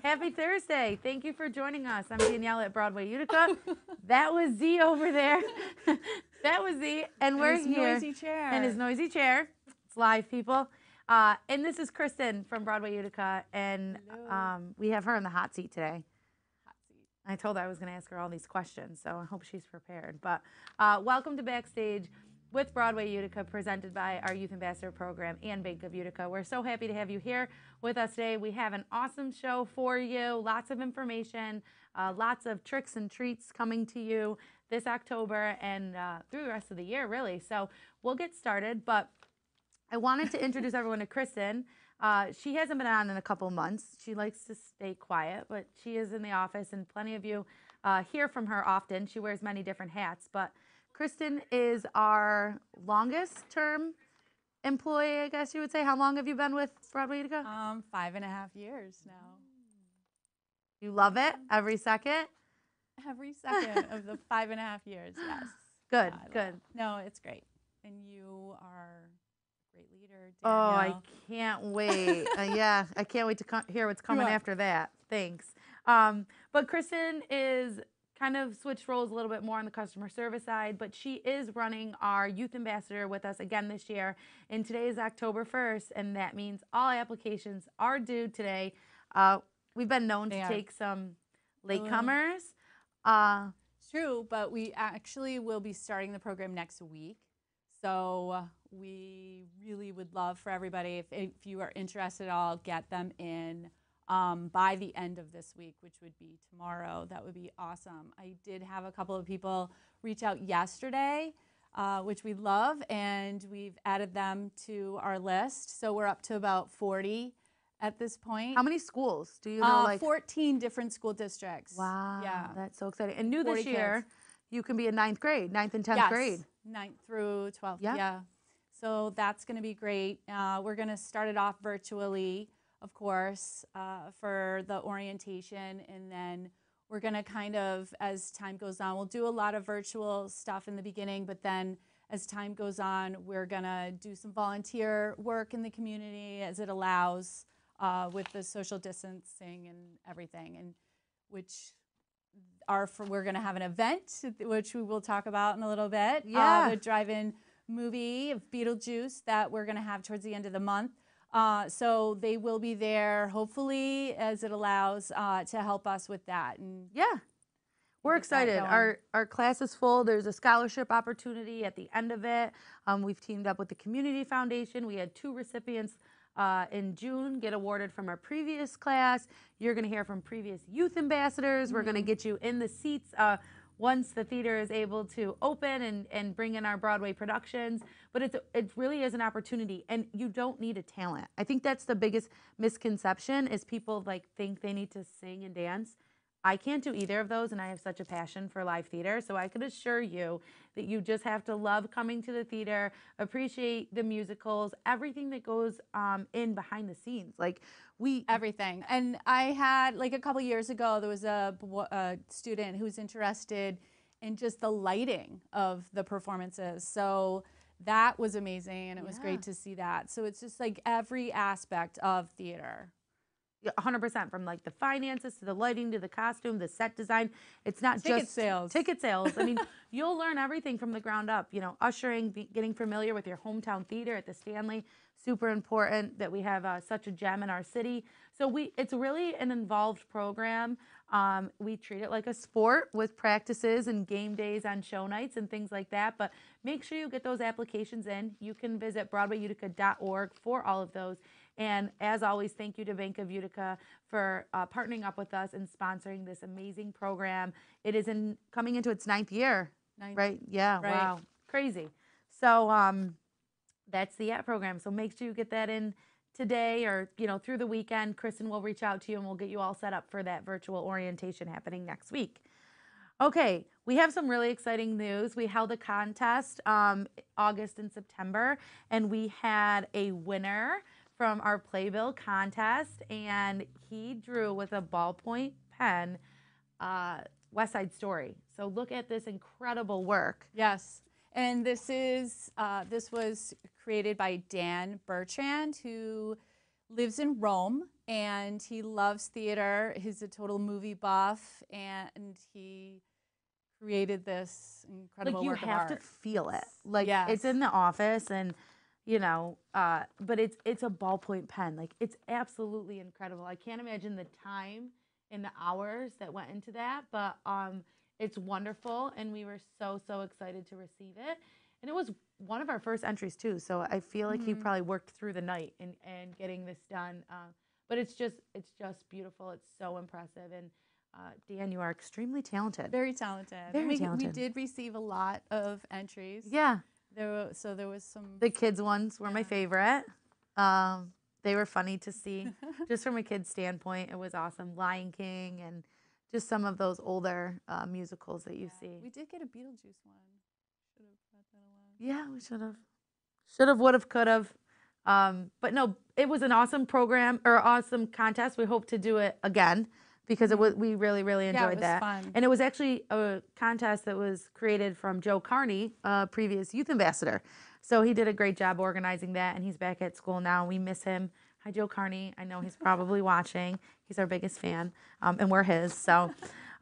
Happy Thursday. Thank you for joining us. I'm Danielle at Broadway, Utica. That was Z over there. That was Z. And we're here. Noisy chair. And his noisy chair. It's live, people. And this is Kristen from Broadway, Utica. And we have her in the hot seat today. Hot seat. I told her I was going to ask her all these questions, so I hope she's prepared. But welcome to Backstage with Broadway Utica, presented by our Youth Ambassador Program and Bank of Utica. We're so happy to have you here with us today. We have an awesome show for you, lots of information, lots of tricks and treats coming to you this October and through the rest of the year, really. So we'll get started, but I wanted to introduce everyone to Kristen. She hasn't been on in a couple months. She likes to stay quiet, but she is in the office, and plenty of you hear from her often. She wears many different hats, but Kristen is our longest term employee, I guess you would say. How long have you been with Broadway Utica? 5.5 years now. You love it every second? Every second of the 5.5 years, yes. Good, Yeah, good. No, it's great. And you are a great leader, Danielle. Oh, I can't wait. Yeah, I can't wait to hear what's coming after that. Thanks. But Kristen is kind of switched roles a little bit more on the customer service side, but she is running our Youth Ambassador with us again this year. And today is October 1st, and that means all applications are due today. We've been known to take some latecomers. True, but we actually will be starting the program next week. So we really would love for everybody, if you are interested at all, get them in by the end of this week, which would be tomorrow. That would be awesome. I did have a couple of people reach out yesterday, which we love, and we've added them to our list. So we're up to about 40 at this point. How many schools do you know? Like 14 different school districts. Wow, yeah, that's so exciting. And new this year, kids. You can be in 9th grade, 9th and 10th grade. 9th through 12th, Yep. yeah. So that's going to be great. We're going to start it off virtually, of course, for the orientation, and then we're going to kind of, as time goes on, we'll do a lot of virtual stuff in the beginning, but then as time goes on, we're going to do some volunteer work in the community as it allows with the social distancing and everything, and we're going to have an event, which we will talk about in a little bit, the drive-in movie of Beetlejuice that we're going to have towards the end of the month. So they will be there, hopefully, as it allows to help us with that. And yeah, we're excited. Our class is full. There's a scholarship opportunity at the end of it. We've teamed up with the Community Foundation. We had 2 recipients in June get awarded from our previous class. You're going to hear from previous youth ambassadors. We're going to get you in the seats once the theater is able to open and bring in our Broadway productions. But it really is an opportunity, and you don't need a talent. I think that's the biggest misconception is people think they need to sing and dance. I can't do either of those, and I have such a passion for live theater, so I can assure you that you just have to love coming to the theater, appreciate the musicals, everything that goes in behind the scenes. Everything. And I had, a couple years ago, there was a student who was interested in just the lighting of the performances. So that was amazing, and it was great to see that. So it's just every aspect of theater. 100%, from the finances to the lighting to the costume, the set design. It's not just ticket sales. I mean, you'll learn everything from the ground up. Ushering, getting familiar with your hometown theater at the Stanley. Super important that we have such a gem in our city. So it's really an involved program. We treat it like a sport with practices and game days on show nights and things like that. But make sure you get those applications in. You can visit BroadwayUtica.org for all of those. And as always, thank you to Bank of Utica for partnering up with us and sponsoring this amazing program. It is coming into its 9th year, right? Yeah, right. Wow, crazy. So that's the program. So make sure you get that in today or through the weekend. Kristen will reach out to you and we'll get you all set up for that virtual orientation happening next week. Okay, we have some really exciting news. We held a contest August and September, and we had a winner from our playbill contest, and he drew with a ballpoint pen West Side Story. So look at this incredible work. Yes, and this was created by Dan Bertrand, who lives in Rome, and he loves theater. He's a total movie buff, and he created this incredible work of art. Like, you have to feel it. Like, it's in the office, and, you know, but it's a ballpoint pen. Like, it's absolutely incredible. I can't imagine the time and the hours that went into that, but it's wonderful, and we were so excited to receive it. And it was one of our first entries, too, so I feel like he probably worked through the night and getting this done. But it's just beautiful. It's so impressive. And Dan, you are extremely talented. Very talented. Very talented. We did receive a lot of entries. Yeah. There was some. The kids' ones were my favorite. They were funny to see. Just from a kid's standpoint, it was awesome. Lion King and just some of those older musicals that you see. We did get a Beetlejuice one. Should have brought that along. Yeah, we should have. Should have, would have, could have. But no, it was an awesome program or awesome contest. We hope to do it again because we really enjoyed that. Fun. And it was actually a contest that was created from Joe Carney, previous youth ambassador. So he did a great job organizing that, and he's back at school now. We miss him. Hi, Joe Carney. I know he's probably watching. He's our biggest fan, and we're his. So,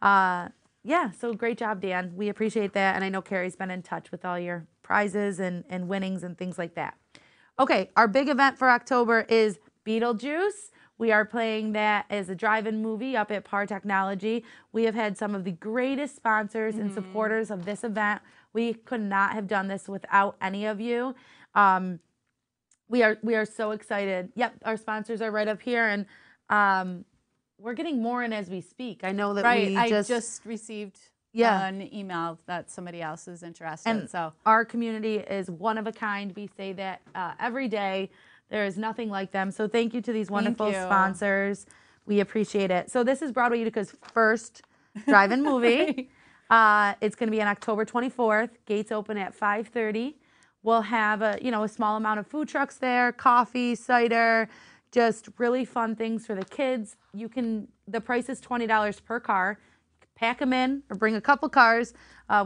yeah, so great job, Dan. We appreciate that, and I know Carrie's been in touch with all your prizes and winnings and things like that. Okay, our big event for October is Beetlejuice. We are playing that as a drive-in movie up at Par Technology. We have had some of the greatest sponsors and supporters of this event. We could not have done this without any of you. We are so excited. Yep, our sponsors are right up here, and we're getting more in as we speak. I know that I just received an email that somebody else is interested. And so our community is one of a kind. We say that every day. There is nothing like them. So thank you to these wonderful sponsors. We appreciate it. So this is Broadway Utica's first drive-in movie. It's going to be on October 24th. Gates open at 5:30. We'll have a small amount of food trucks there, coffee, cider, just really fun things for the kids. The price is $20 per car. Pack them in or bring a couple cars.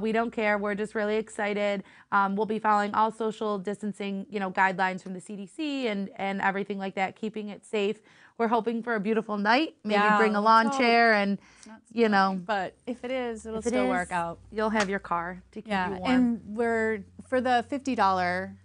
We don't care. We're just really excited. We'll be following all social distancing, guidelines from the CDC and everything like that, keeping it safe. We're hoping for a beautiful night. Maybe bring a lawn chair and, But if it is, it'll still work out. You'll have your car to keep you warm. And for the $50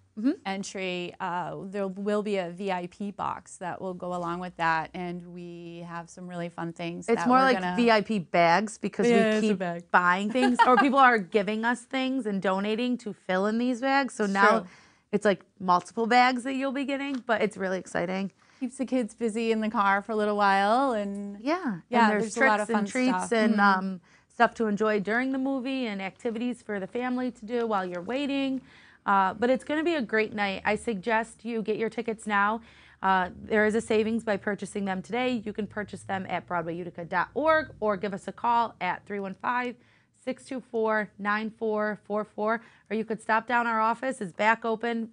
entry, there will be a VIP box that will go along with that, and we have some really fun things. It's more like VIP bags because we keep buying things, or people are giving us things and donating to fill in these bags. So now it's like multiple bags that you'll be getting, but it's really exciting. Keeps the kids busy in the car for a little while, and and there's tricks and treats stuff. And stuff to enjoy during the movie and activities for the family to do while you're waiting. But it's going to be a great night. I suggest you get your tickets now. There is a savings by purchasing them today. You can purchase them at BroadwayUtica.org or give us a call at 315-624-9444. Or you could stop down our office. It's back open,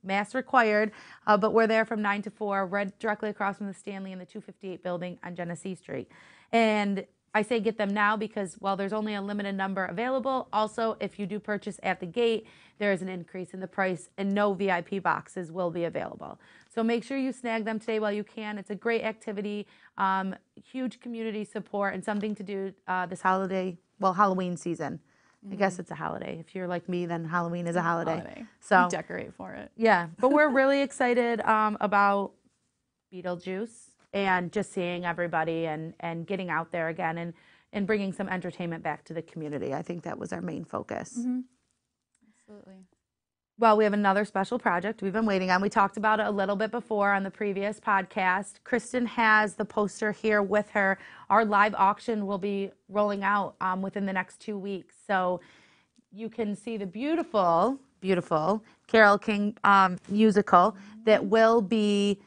mask required. But we're there from 9 to 4, right directly across from the Stanley in the 258 building on Genesee Street. And I say get them now because while there's only a limited number available, also if you do purchase at the gate, there is an increase in the price and no VIP boxes will be available. So make sure you snag them today while you can. It's a great activity, huge community support, and something to do this Halloween season. I guess it's a holiday. If you're like me, then Halloween is a holiday. So we decorate for it. Yeah, but we're really excited about Beetlejuice. And just seeing everybody and getting out there again and bringing some entertainment back to the community. I think that was our main focus. Absolutely. Well, we have another special project we've been waiting on. We talked about it a little bit before on the previous podcast. Kristen has the poster here with her. Our live auction will be rolling out within the next 2 weeks. So you can see the beautiful, beautiful Carole King musical that will be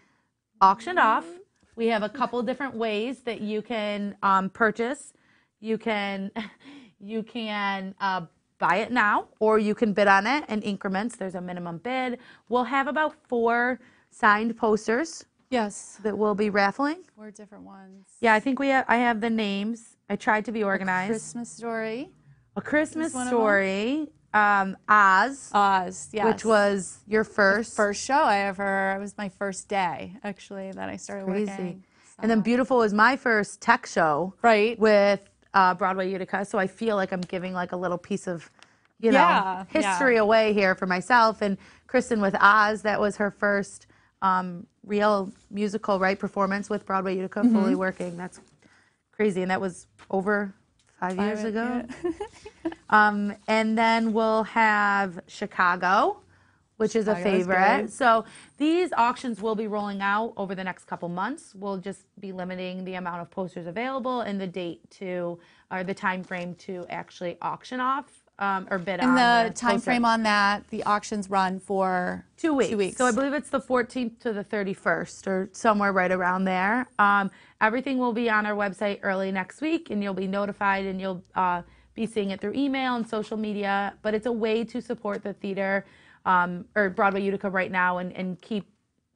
auctioned off. We have a couple different ways that you can purchase. You can buy it now, or you can bid on it in increments. There's a minimum bid. We'll have about 4 signed posters. Yes. That we'll be raffling. 4 different ones. Yeah, I think I have the names. I tried to be organized. A Christmas Story. A Christmas Story. Oz. Oz, yes. Which was your first show I ever. It was my first day, actually, that I started working. So. And then Beautiful was my first tech show. Right. With Broadway Utica. So I feel like I'm giving like a little piece of, you know, history away here for myself. And Kristen with Oz, that was her first real musical, right, performance with Broadway Utica, fully working. That's crazy. And that was over 5 years ago. Yeah. And then we'll have Chicago, which is a favorite. Good. So these auctions will be rolling out over the next couple months. We'll just be limiting the amount of posters available and the date to, or the time frame to actually auction off or bid on. And the time frame on that, the auctions run for 2 weeks. 2 weeks. So I believe it's the 14th to the 31st or somewhere right around there. Everything will be on our website early next week, and you'll be notified, and you'll be seeing it through email and social media. But it's a way to support the theater or Broadway Utica right now and keep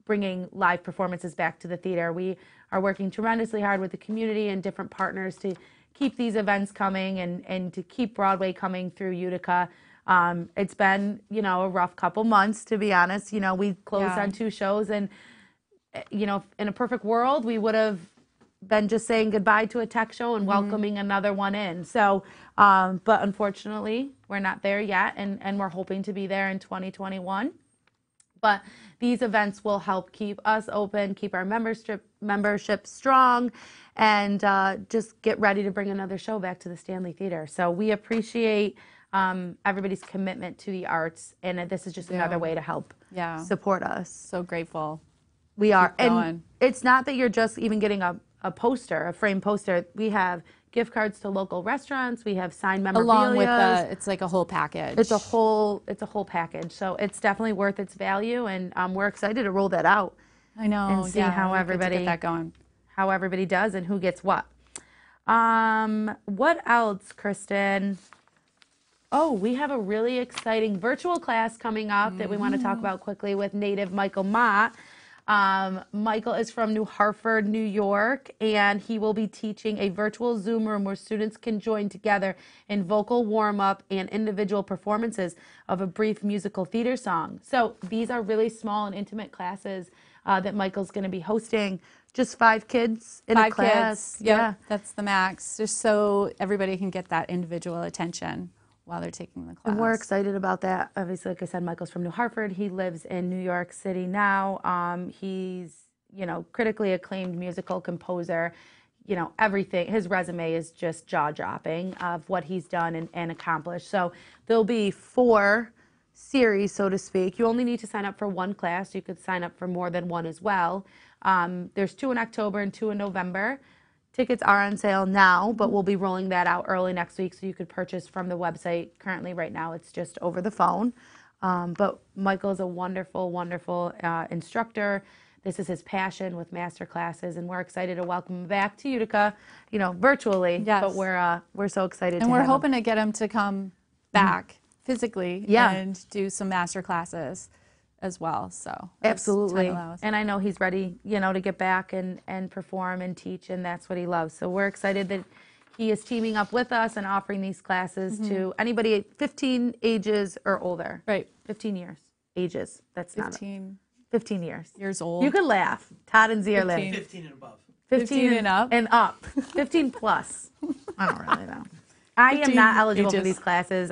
bringing live performances back to the theater. We are working tremendously hard with the community and different partners to keep these events coming and to keep Broadway coming through Utica. It's been, you know, a rough couple months, to be honest. You know, we closed on 2 shows, and, you know, in a perfect world, we would have been just saying goodbye to a tech show and welcoming another one in. So, but unfortunately, we're not there yet, and we're hoping to be there in 2021. But these events will help keep us open, keep our membership strong, and just get ready to bring another show back to the Stanley Theater. So we appreciate everybody's commitment to the arts, and this is just another way to help support us. So grateful. We are. And it's not that you're just even getting a poster, a framed poster. We have gift cards to local restaurants. We have signed memorabilia. Along with it's like a whole package. It's a whole package. So it's definitely worth its value, and we're excited to roll that out. I know. And see how everybody get that going. How everybody does and who gets what. What else, Kristen? Oh, we have a really exciting virtual class coming up that we want to talk about quickly with native Michael Mott. Michael is from New Hartford, New York, and he will be teaching a virtual Zoom room where students can join together in vocal warm-up and individual performances of a brief musical theater song. So these are really small and intimate classes that Michael's going to be hosting. Just 5 kids in a class. 5 kids. Yep, yeah, that's the max, just so everybody can get that individual attention while they're taking the class. And we're excited about that. Obviously, like I said, Michael's from New Hartford. He lives in New York City now. He's, you know, critically acclaimed musical composer. You know, everything. His resume is just jaw-dropping of what he's done and accomplished. So there'll be 4 series, so to speak. You only need to sign up for 1 class. You could sign up for more than 1 as well. There's 2 in October and 2 in November. Tickets are on sale now, but we'll be rolling that out early next week, so you could purchase from the website. Currently, right now, it's just over the phone. But Michael is a wonderful, wonderful instructor. This is his passion with master classes, and we're excited to welcome him back to Utica, you know, virtually. Yes. But we're so excited. And we're hoping to get him to come back physically and do some master classes as well. So absolutely. And I know he's ready, you know, to get back and perform and teach, and that's what he loves. So we're excited that he is teaming up with us and offering these classes to anybody 15 ages or older. Right. 15 years. Ages. That's 15. 15 years. Years old. You could laugh. Todd and Z are laughing. 15 and above. 15 and up. And up. 15 plus. I don't really know. I am not eligible for these classes.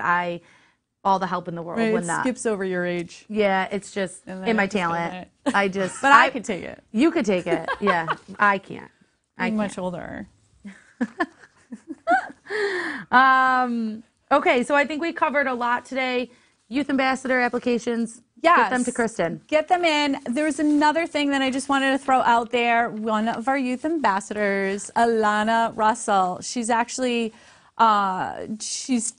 All the help in the world would not. It skips over your age. Yeah, it's just in my talent. But I could take it. You could take it. Yeah, I can't. I'm much older. Okay, so I think we covered a lot today. Youth ambassador applications. Yes. Get them to Kristen. Get them in. There's another thing that I just wanted to throw out there. One of our youth ambassadors, Alana Russell. She's actually, she's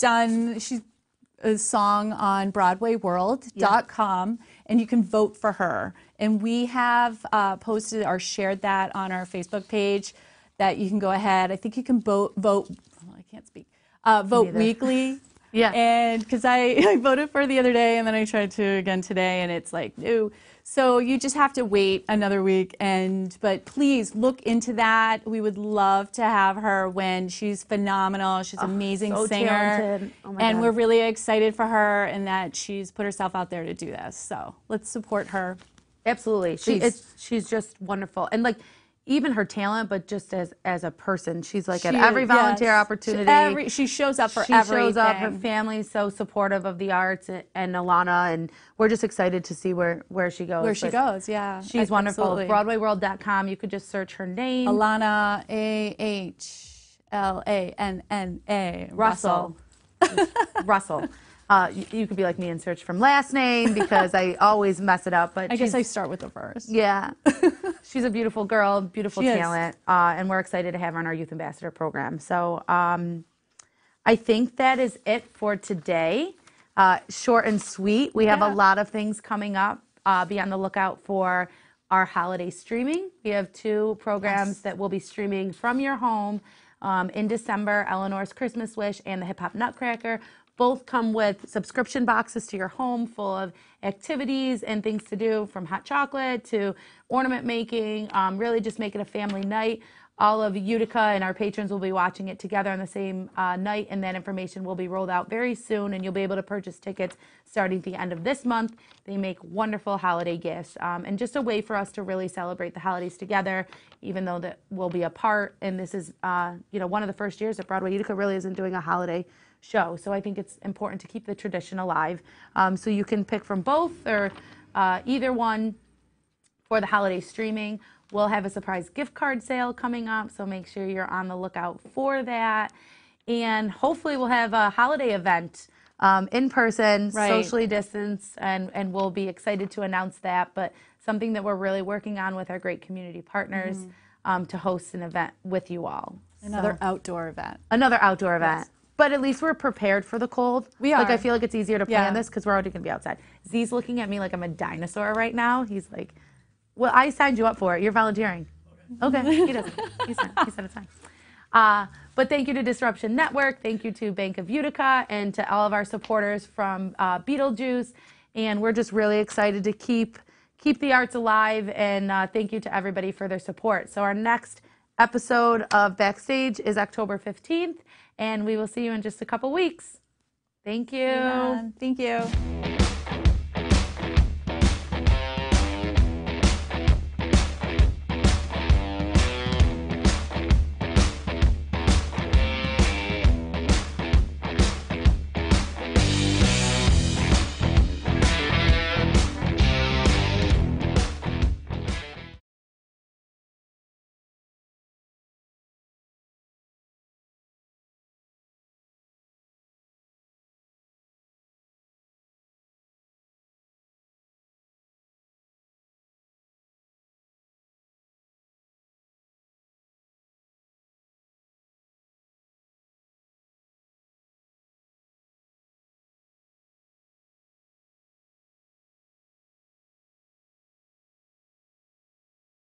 a song on BroadwayWorld.com, and you can vote for her. And we have posted or shared that on our Facebook page that you can go ahead. I think you can vote I can't speak. Vote weekly Yeah. And because I voted for it the other day, and then I tried to again today, and it's like, no. So you just have to wait another week. But please look into that. We would love to have her win. She's phenomenal. She's an amazing singer. Talented. Oh my and God. we're really excited for her and that she's put herself out there to do this. So let's support her. Absolutely. She's just wonderful. And like, even her talent, but just as a person, she's like at every volunteer opportunity. She shows up for everything. She shows up. Her family's so supportive of the arts and Alana, and we're just excited to see where she goes. Where she goes, yeah. She's wonderful. BroadwayWorld.com. You could just search her name. Alana, Ahlana, Russell. Russell. You could be like me and search from last name because I always mess it up. But I guess I start with the first. Yeah. She's a beautiful girl, beautiful talent, and we're excited to have her on our Youth Ambassador program. So I think that is it for today. Short and sweet. We have a lot of things coming up. Be on the lookout for our holiday streaming. We have 2 programs that will be streaming from your home in December, Eleanor's Christmas Wish and the Hip Hop Nutcracker. Both come with subscription boxes to your home full of activities and things to do, from hot chocolate to ornament making, really just make it a family night. All of Utica and our patrons will be watching it together on the same night, and that information will be rolled out very soon, and you'll be able to purchase tickets starting at the end of this month. They make wonderful holiday gifts, and just a way for us to really celebrate the holidays together, even though that we'll be apart. And this is, one of the first years that Broadway Utica really isn't doing a holiday show. So I think it's important to keep the tradition alive. So you can pick from both or either one for the holiday streaming. We'll have a surprise gift card sale coming up, so make sure you're on the lookout for that. And hopefully we'll have a holiday event in person, socially distanced, and we'll be excited to announce that. But something that we're really working on with our great community partners to host an event with you all. Another outdoor event. Another outdoor event. But at least we're prepared for the cold. We are. Like, I feel like it's easier to plan this because we're already going to be outside. Z's looking at me like I'm a dinosaur right now. He's like, well, I signed you up for it. You're volunteering. Okay. He doesn't. He said it's fine. But thank you to Disruption Network. Thank you to Bank of Utica and to all of our supporters from Beetlejuice. And we're just really excited to keep the arts alive. And thank you to everybody for their support. So our next episode of Backstage is October 15th. And we will see you in just a couple weeks. Thank you. Yeah, thank you.